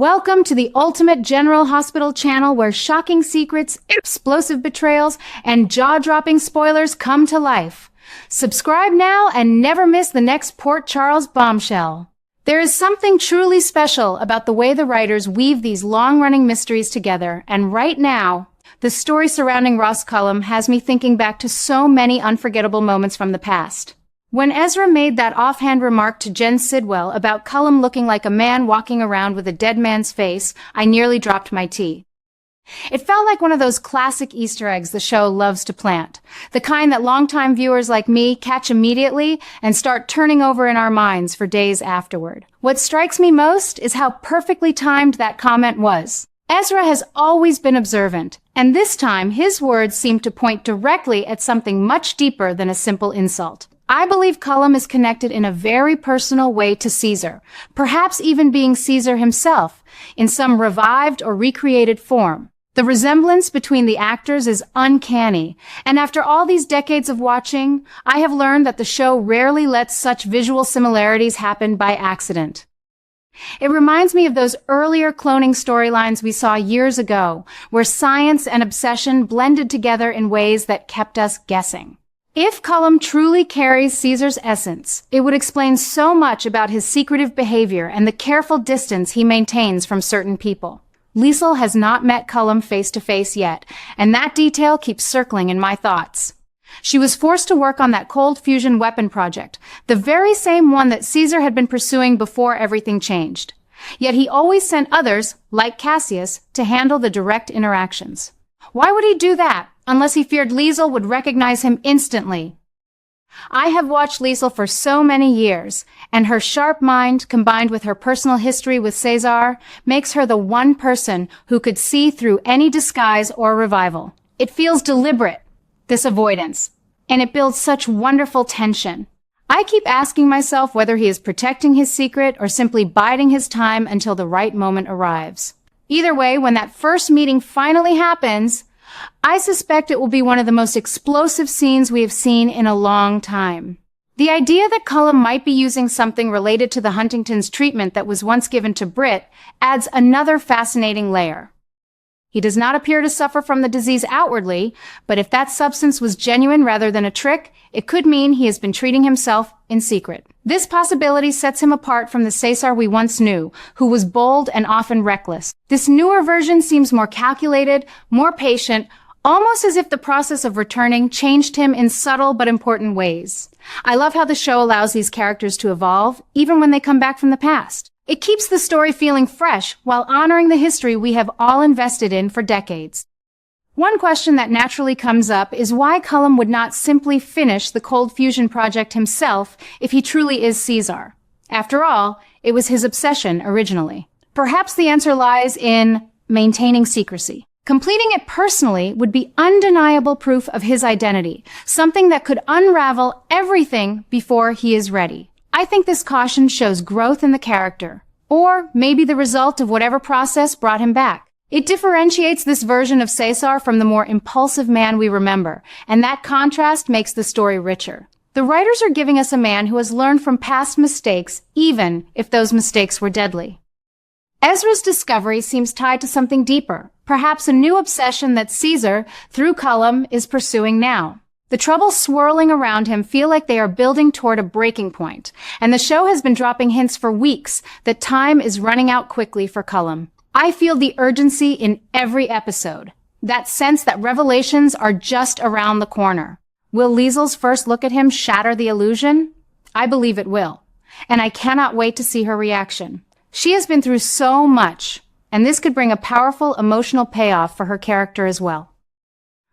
Welcome to the ultimate General Hospital channel where shocking secrets, explosive betrayals, and jaw-dropping spoilers come to life. Subscribe now and never miss the next Port Charles bombshell. There is something truly special about the way the writers weave these long-running mysteries together, and right now, the story surrounding Ross Cullum has me thinking back to so many unforgettable moments from the past. When Ezra made that offhand remark to Jen Sidwell about Cullum looking like a man walking around with a dead man's face, I nearly dropped my tea. It felt like one of those classic Easter eggs the show loves to plant, the kind that longtime viewers like me catch immediately and start turning over in our minds for days afterward. What strikes me most is how perfectly timed that comment was. Ezra has always been observant, and this time his words seemed to point directly at something much deeper than a simple insult. I believe Cullum is connected in a very personal way to Caesar, perhaps even being Caesar himself, in some revived or recreated form. The resemblance between the actors is uncanny, and after all these decades of watching, I have learned that the show rarely lets such visual similarities happen by accident. It reminds me of those earlier cloning storylines we saw years ago, where science and obsession blended together in ways that kept us guessing. If Cullum truly carries Caesar's essence, it would explain so much about his secretive behavior and the careful distance he maintains from certain people. Liesl has not met Cullum face to face yet, and that detail keeps circling in my thoughts. She was forced to work on that cold fusion weapon project, the very same one that Caesar had been pursuing before everything changed. Yet he always sent others, like Cassius, to handle the direct interactions. Why would he do that, unless he feared Liesl would recognize him instantly? I have watched Liesl for so many years, and her sharp mind, combined with her personal history with Caesar, makes her the one person who could see through any disguise or revival. It feels deliberate, this avoidance, and it builds such wonderful tension. I keep asking myself whether he is protecting his secret or simply biding his time until the right moment arrives. Either way, when that first meeting finally happens, I suspect it will be one of the most explosive scenes we have seen in a long time. The idea that Cullum might be using something related to the Huntington's treatment that was once given to Britt adds another fascinating layer. He does not appear to suffer from the disease outwardly, but if that substance was genuine rather than a trick, it could mean he has been treating himself in secret. This possibility sets him apart from the Caesar we once knew, who was bold and often reckless. This newer version seems more calculated, more patient, almost as if the process of returning changed him in subtle but important ways. I love how the show allows these characters to evolve, even when they come back from the past. It keeps the story feeling fresh while honoring the history we have all invested in for decades. One question that naturally comes up is why Cullum would not simply finish the cold fusion project himself if he truly is Caesar. After all, it was his obsession originally. Perhaps the answer lies in maintaining secrecy. Completing it personally would be undeniable proof of his identity, something that could unravel everything before he is ready. I think this caution shows growth in the character, or maybe the result of whatever process brought him back. It differentiates this version of Caesar from the more impulsive man we remember, and that contrast makes the story richer. The writers are giving us a man who has learned from past mistakes, even if those mistakes were deadly. Ezra's discovery seems tied to something deeper, perhaps a new obsession that Caesar, through Cullum, is pursuing now. The troubles swirling around him feel like they are building toward a breaking point, and the show has been dropping hints for weeks that time is running out quickly for Cullum. I feel the urgency in every episode, that sense that revelations are just around the corner. Will Liesl's first look at him shatter the illusion? I believe it will, and I cannot wait to see her reaction. She has been through so much, and this could bring a powerful emotional payoff for her character as well.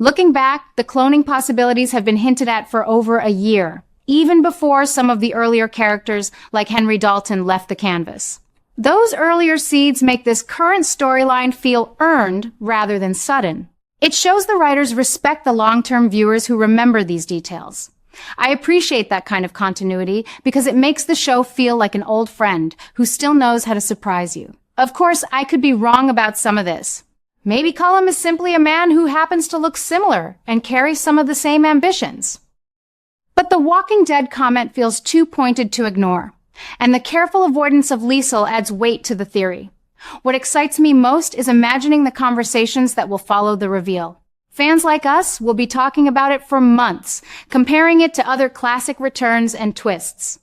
Looking back, the cloning possibilities have been hinted at for over a year, even before some of the earlier characters like Henry Dalton left the canvas. Those earlier seeds make this current storyline feel earned rather than sudden. It shows the writers respect the long-term viewers who remember these details. I appreciate that kind of continuity because it makes the show feel like an old friend who still knows how to surprise you. Of course, I could be wrong about some of this. Maybe Cullum is simply a man who happens to look similar and carry some of the same ambitions. But the Walking Dead comment feels too pointed to ignore, and the careful avoidance of Liesl adds weight to the theory. What excites me most is imagining the conversations that will follow the reveal. Fans like us will be talking about it for months, comparing it to other classic returns and twists.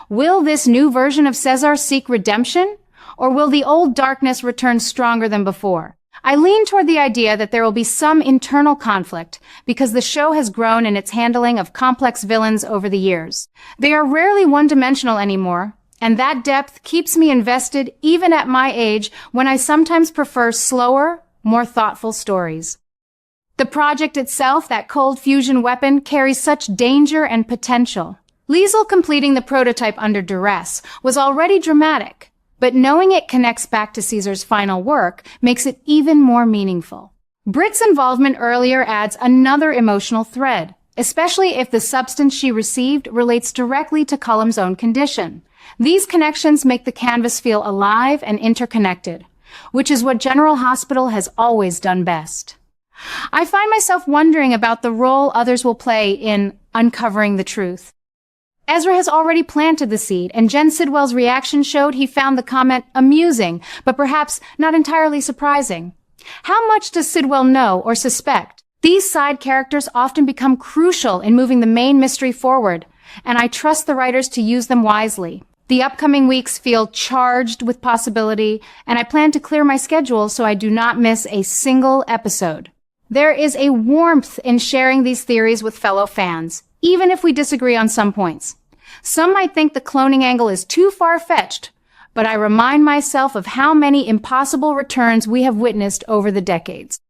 Will this new version of Caesar seek redemption, or will the old darkness return stronger than before? I lean toward the idea that there will be some internal conflict because the show has grown in its handling of complex villains over the years. They are rarely one-dimensional anymore, and that depth keeps me invested even at my age when I sometimes prefer slower, more thoughtful stories. The project itself, that cold fusion weapon, carries such danger and potential. Liesl completing the prototype under duress was already dramatic, but knowing it connects back to Caesar's final work makes it even more meaningful. Britt's involvement earlier adds another emotional thread, especially if the substance she received relates directly to Cullum's own condition. These connections make the canvas feel alive and interconnected, which is what General Hospital has always done best. I find myself wondering about the role others will play in uncovering the truth. Ezra has already planted the seed, and Jen Sidwell's reaction showed he found the comment amusing, but perhaps not entirely surprising. How much does Sidwell know or suspect? These side characters often become crucial in moving the main mystery forward, and I trust the writers to use them wisely. The upcoming weeks feel charged with possibility, and I plan to clear my schedule so I do not miss a single episode. There is a warmth in sharing these theories with fellow fans, even if we disagree on some points. Some might think the cloning angle is too far-fetched, but I remind myself of how many impossible returns we have witnessed over the decades.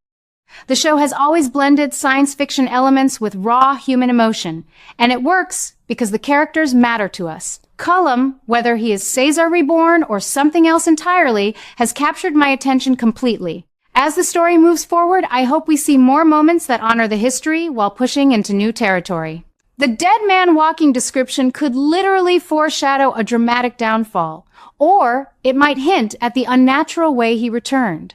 The show has always blended science fiction elements with raw human emotion, and it works because the characters matter to us. Cullum, whether he is Caesar reborn or something else entirely, has captured my attention completely. As the story moves forward, I hope we see more moments that honor the history while pushing into new territory. The dead man walking description could literally foreshadow a dramatic downfall, or it might hint at the unnatural way he returned.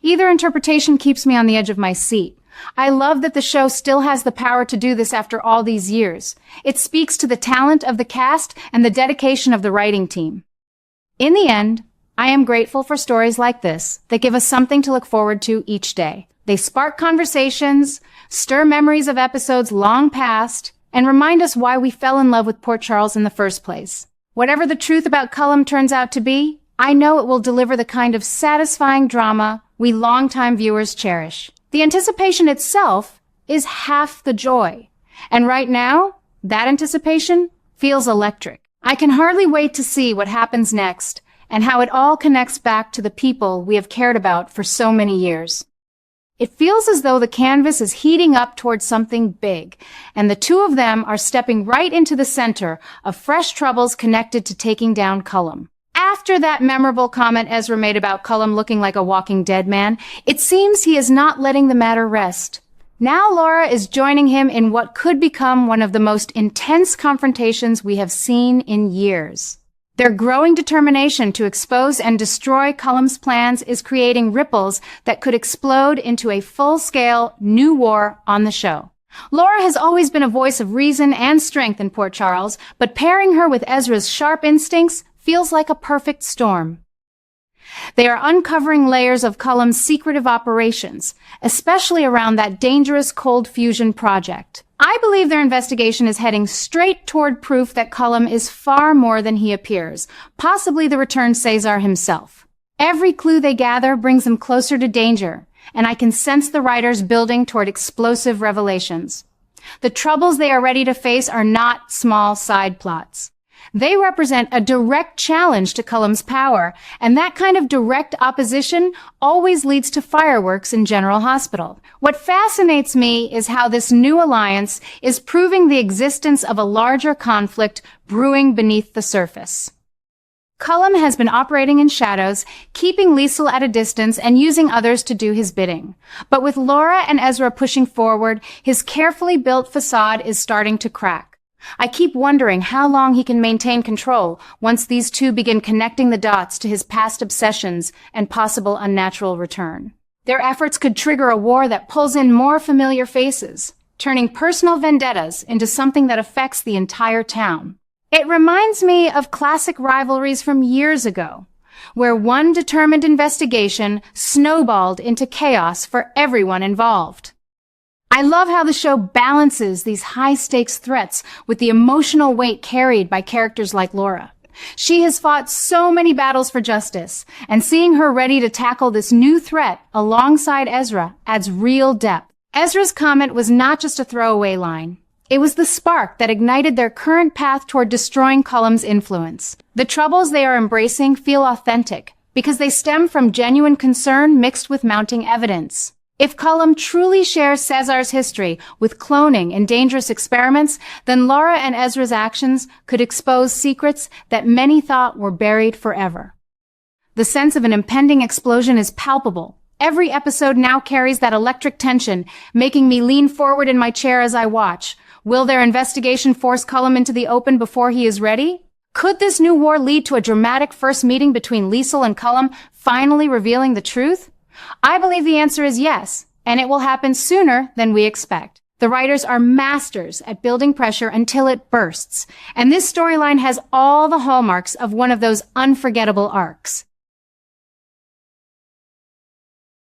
Either interpretation keeps me on the edge of my seat. I love that the show still has the power to do this after all these years. It speaks to the talent of the cast and the dedication of the writing team. In the end, I am grateful for stories like this that give us something to look forward to each day. They spark conversations, stir memories of episodes long past, and remind us why we fell in love with Port Charles in the first place. Whatever the truth about Cullum turns out to be, I know it will deliver the kind of satisfying drama we longtime viewers cherish. The anticipation itself is half the joy. And right now, that anticipation feels electric. I can hardly wait to see what happens next and how it all connects back to the people we have cared about for so many years. It feels as though the canvas is heating up towards something big, and the two of them are stepping right into the center of fresh troubles connected to taking down Cullum. After that memorable comment Ezra made about Cullum looking like a walking dead man, it seems he is not letting the matter rest. Now Laura is joining him in what could become one of the most intense confrontations we have seen in years. Their growing determination to expose and destroy Cullum's plans is creating ripples that could explode into a full-scale new war on the show. Laura has always been a voice of reason and strength in Port Charles, but pairing her with Ezra's sharp instincts feels like a perfect storm. They are uncovering layers of Cullum's secretive operations, especially around that dangerous cold fusion project. I believe their investigation is heading straight toward proof that Cullum is far more than he appears, possibly the returned Caesar himself. Every clue they gather brings them closer to danger, and I can sense the writers building toward explosive revelations. The troubles they are ready to face are not small side plots. They represent a direct challenge to Cullum's power, and that kind of direct opposition always leads to fireworks in General Hospital. What fascinates me is how this new alliance is proving the existence of a larger conflict brewing beneath the surface. Cullum has been operating in shadows, keeping Liesl at a distance and using others to do his bidding. But with Laura and Ezra pushing forward, his carefully built facade is starting to crack. I keep wondering how long he can maintain control once these two begin connecting the dots to his past obsessions and possible unnatural return. Their efforts could trigger a war that pulls in more familiar faces, turning personal vendettas into something that affects the entire town. It reminds me of classic rivalries from years ago, where one determined investigation snowballed into chaos for everyone involved. I love how the show balances these high-stakes threats with the emotional weight carried by characters like Laura. She has fought so many battles for justice, and seeing her ready to tackle this new threat alongside Ezra adds real depth. Ezra's comment was not just a throwaway line. It was the spark that ignited their current path toward destroying Cullum's influence. The troubles they are embracing feel authentic because they stem from genuine concern mixed with mounting evidence. If Cullum truly shares Caesar's history with cloning and dangerous experiments, then Laura and Ezra's actions could expose secrets that many thought were buried forever. The sense of an impending explosion is palpable. Every episode now carries that electric tension, making me lean forward in my chair as I watch. Will their investigation force Cullum into the open before he is ready? Could this new war lead to a dramatic first meeting between Liesl and Cullum, finally revealing the truth? I believe the answer is yes, and it will happen sooner than we expect. The writers are masters at building pressure until it bursts, and this storyline has all the hallmarks of one of those unforgettable arcs.